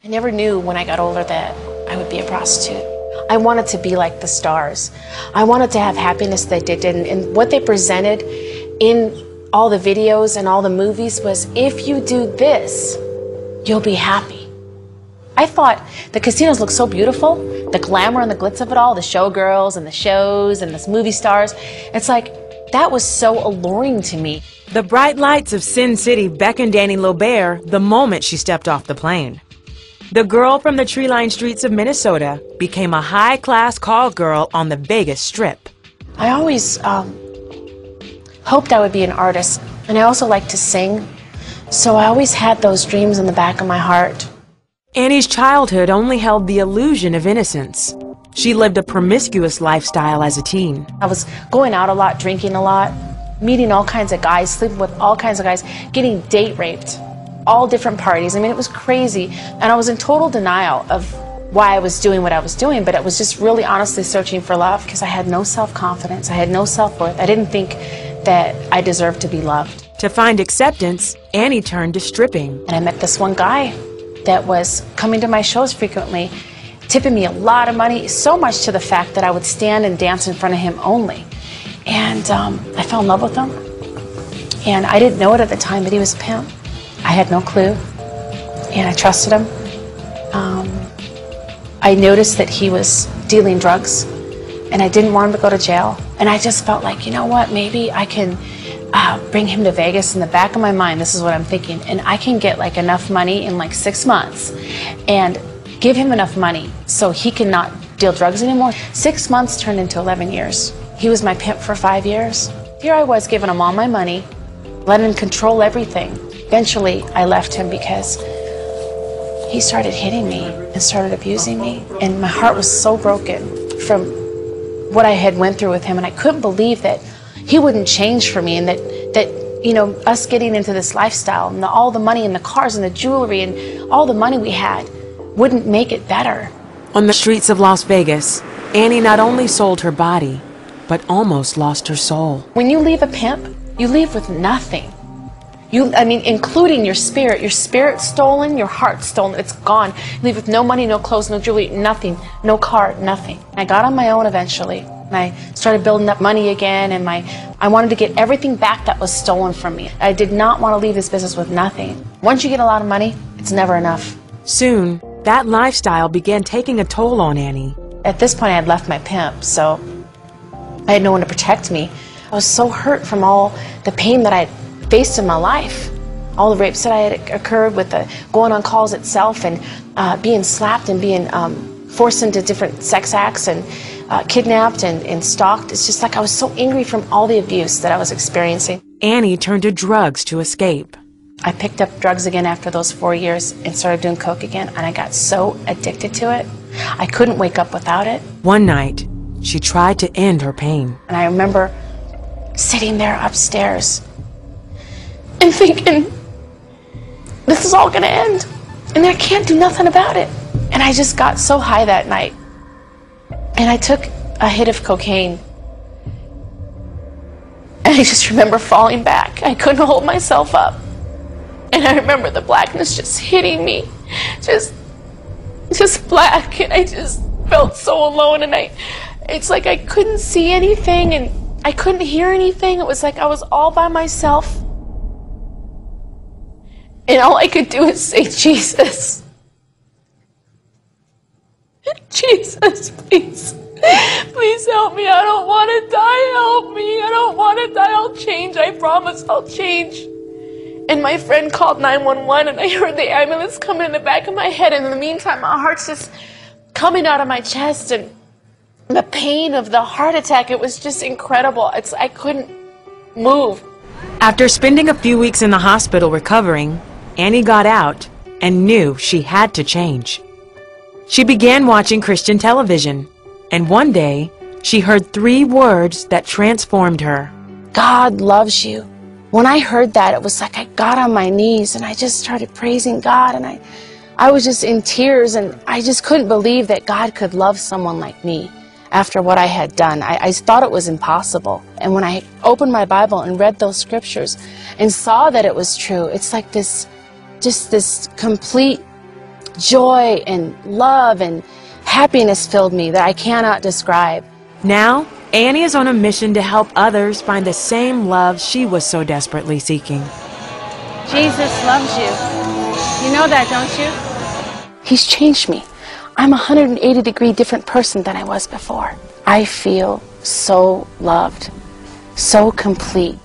I never knew when I got older that I would be a prostitute. I wanted to be like the stars. I wanted to have happiness that they didn't. And what they presented in all the videos and all the movies was, if you do this, you'll be happy. I thought the casinos looked so beautiful, the glamour and the glitz of it all, the showgirls and the shows and the movie stars. It's like, that was so alluring to me. The bright lights of Sin City beckoned Annie Lobert the moment she stepped off the plane. The girl from the tree-lined streets of Minnesota became a high-class call girl on the Vegas Strip. I always hoped I would be an artist, and I also liked to sing, so I always had those dreams in the back of my heart. Annie's childhood only held the illusion of innocence. She lived a promiscuous lifestyle as a teen. I was going out a lot, drinking a lot, meeting all kinds of guys, sleeping with all kinds of guys, getting date raped. All different parties. I mean, it was crazy. And I was in total denial of why I was doing what I was doing, but it was just really honestly searching for love because I had no self-confidence. I had no self-worth. I didn't think that I deserved to be loved. To find acceptance, Annie turned to stripping. And I met this one guy that was coming to my shows frequently, tipping me a lot of money, so much to the fact that I would stand and dance in front of him only. And I fell in love with him. And I didn't know it at the time, but he was a pimp. I had no clue, and I trusted him. I noticed that he was dealing drugs, and I didn't want him to go to jail. And I just felt like, you know what, maybe I can bring him to Vegas. In the back of my mind, this is what I'm thinking, and I can get like enough money in like 6 months and give him enough money so he cannot deal drugs anymore. 6 months turned into 11 years. He was my pimp for 5 years. Here I was giving him all my money, letting him control everything. Eventually, I left him because he started hitting me and started abusing me. And my heart was so broken from what I had went through with him. And I couldn't believe that he wouldn't change for me, and that you know, us getting into this lifestyle and all the money and the cars and the jewelry and all the money we had wouldn't make it better. On the streets of Las Vegas, Annie not only sold her body, but almost lost her soul. When you leave a pimp, you leave with nothing. I mean, including your spirit stolen, your heart stolen, it's gone. You leave with no money, no clothes, no jewelry, nothing, no car, nothing. I got on my own eventually, and I started building up money again, and I wanted to get everything back that was stolen from me. I did not want to leave this business with nothing. Once you get a lot of money, it's never enough. Soon, that lifestyle began taking a toll on Annie. At this point, I had left my pimp, so I had no one to protect me. I was so hurt from all the pain that I faced in my life, all the rapes that I had occurred with the going on calls itself, and being slapped and being forced into different sex acts and kidnapped and stalked. It's just like I was so angry from all the abuse that I was experiencing. Annie turned to drugs to escape. I picked up drugs again after those 4 years and started doing coke again, and I got so addicted to it, I couldn't wake up without it. One night, she tried to end her pain. And I remember sitting there upstairs and thinking, this is all gonna end, and I can't do nothing about it. And I just got so high that night, and I took a hit of cocaine, and I just remember falling back. I couldn't hold myself up, and I remember the blackness just hitting me, just black, and I just felt so alone, and it's like I couldn't see anything, and I couldn't hear anything. It was like I was all by myself. And all I could do is say, Jesus. Jesus, please. Please help me. I don't want to die. Help me. I don't want to die. I'll change. I promise I'll change. And my friend called 911, and I heard the ambulance coming in the back of my head. And in the meantime, my heart's just coming out of my chest. And the pain of the heart attack, it was just incredible. I couldn't move. After spending a few weeks in the hospital recovering, Annie got out and knew she had to change. She began watching Christian television, and one day she heard 3 words that transformed her. God loves you. When I heard that, it was like I got on my knees and I just started praising God, and I was just in tears, and I just couldn't believe that God could love someone like me after what I had done. I thought it was impossible. And when I opened my Bible and read those scriptures and saw that it was true, it's like this complete joy and love and happiness filled me that I cannot describe. Now, Annie is on a mission to help others find the same love she was so desperately seeking. Jesus loves you. You know that, don't you? He's changed me. I'm a 180-degree different person than I was before. I feel so loved, so complete.